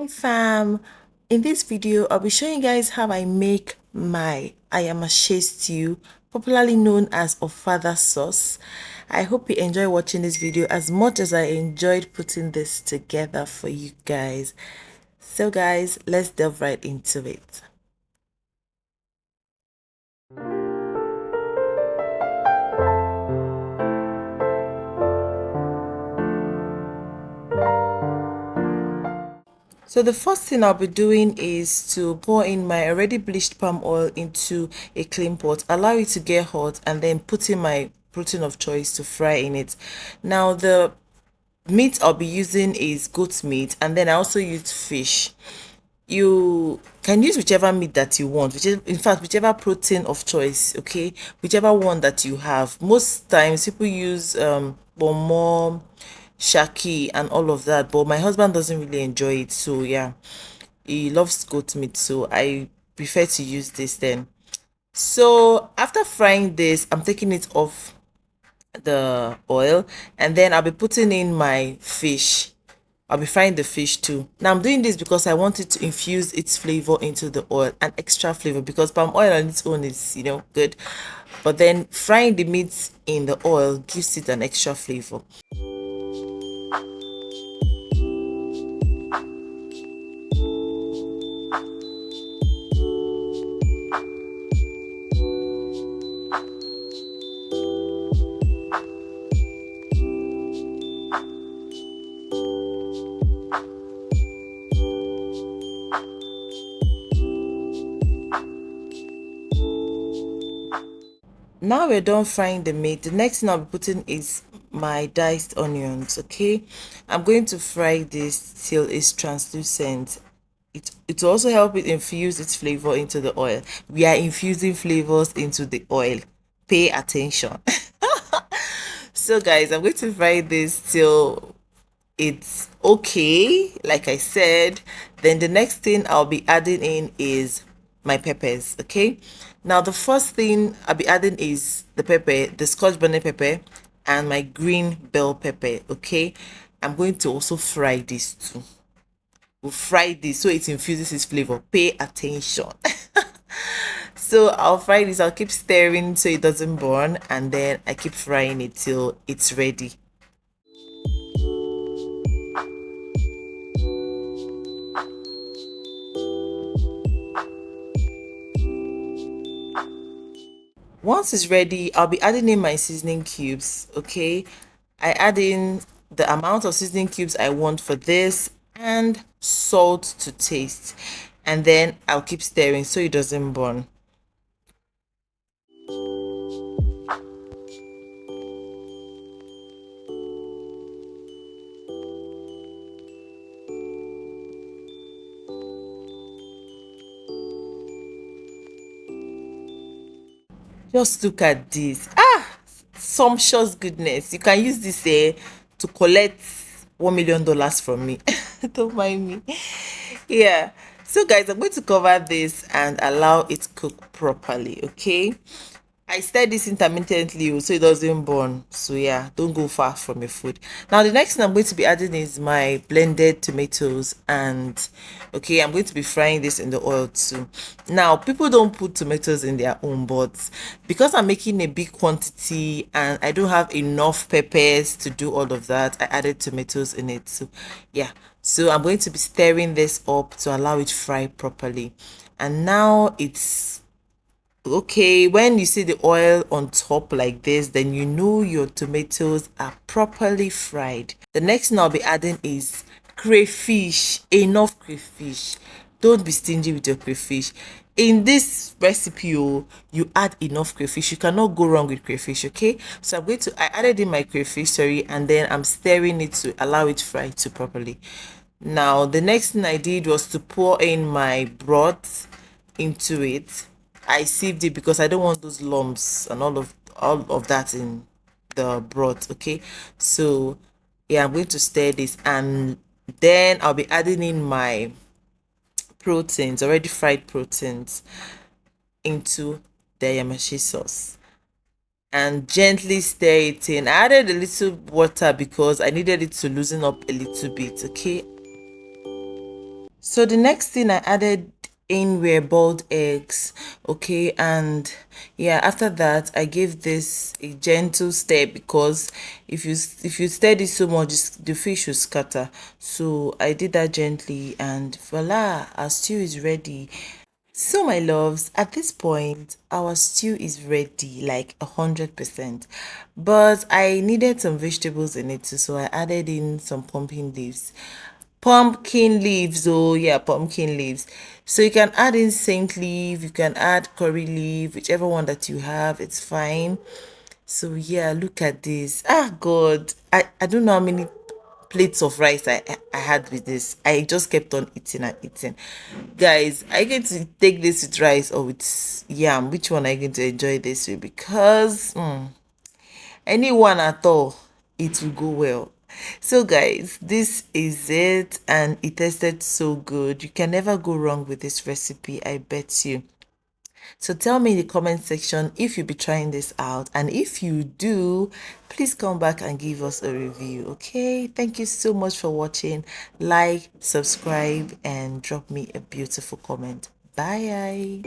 Hi fam, in this video I'll be showing you guys how I make my Ayamase stew, popularly known as Ofada sauce. I hope you enjoy watching this video as much as I enjoyed putting this together for you guys. So guys, let's delve right into it. So the first thing I'll be doing is to pour in my already bleached palm oil into a clean pot, allow it to get hot, and then put in my protein of choice to fry in it. Now the meat I'll be using is goat meat, and then I also used fish. You can use whichever meat that you want, whichever protein of choice, okay, whichever one that you have. Most times people use more shaki and all of that, but my husband doesn't really enjoy it, so yeah, he loves goat meat, so I prefer to use this then. So after frying this, I'm taking it off the oil, and then I'll be putting in my fish. I'll be frying the fish too. Now I'm doing this because I want it to infuse its flavor into the oil, an extra flavor, because palm oil on its own is, good, but then frying the meat in the oil gives it an extra flavor. Now we're done frying the meat. The next thing I'll be putting is my diced onions. Okay, I'm going to fry this till it's translucent. It will also help it infuse its flavor into the oil. We are infusing flavors into the oil. Pay attention. So guys, I'm going to fry this till it's okay, like I said. Then the next thing I'll be adding in is my peppers. Okay, now the first thing I'll be adding is the pepper, the scotch bonnet pepper, and my green bell pepper. Okay, I'm going to also fry this too. We'll fry this so it infuses its flavor. Pay attention. So I'll fry this, I'll keep stirring so it doesn't burn, and then I keep frying it till it's ready. Once it's ready, I'll be adding in my seasoning cubes. Okay, I add in the amount of seasoning cubes I want for this and salt to taste, and then I'll keep stirring so it doesn't burn. Just look at this. Sumptuous goodness. You can use this to collect $1 million from me. Don't mind me. Yeah. So guys, I'm going to cover this and allow it cook properly. Okay, I stir this intermittently so it doesn't burn. So yeah, don't go far from your food. Now the next thing I'm going to be adding is my blended tomatoes, and okay, I'm going to be frying this in the oil too. Now people don't put tomatoes in their own, but because I'm making a big quantity and I don't have enough peppers to do all of that, I added tomatoes in it. So yeah, so I'm going to be stirring this up to allow it fry properly. And now it's okay. When you see the oil on top like this, then you know your tomatoes are properly fried. The next thing I'll be adding is crayfish. Enough crayfish. Don't be stingy with your crayfish. In this recipe, you add enough crayfish. You cannot go wrong with crayfish. Okay, so I added in my crayfish, sorry, and then I'm stirring it to allow it fry to properly. Now the next thing I did was to pour in my broth into it. I sieved it because I don't want those lumps and all of that in the broth. Okay, so yeah, I'm going to stir this, and then I'll be adding in my proteins, already fried proteins, into the Ayamase sauce and gently stir it in. I added a little water because I needed it to loosen up a little bit. Okay, So the next thing I added in were boiled eggs. Okay, and yeah, after that I gave this a gentle stir, because if you stir this so much, the fish will scatter. So I did that gently, and voila, our stew is ready. So my loves, at this point, our stew is ready, like 100%. But I needed some vegetables in it too, so I added in some pumpkin leaves. Pumpkin leaves, oh yeah, pumpkin leaves. So you can add in saint leaf, you can add curry leaf, whichever one that you have, it's fine. So yeah, look at this. Ah God, I don't know how many plates of rice I had with this. I just kept on eating and eating. Guys, are you going to take this with rice or with yam? Which one are you going to enjoy this with? Because anyone at all, it will go well. So guys, this is it, and it tasted so good. You can never go wrong with this recipe, I bet you. So tell me in the comment section if you'll be trying this out, and if you do, please come back and give us a review. Okay, thank you so much for watching. Like, subscribe, and drop me a beautiful comment. Bye.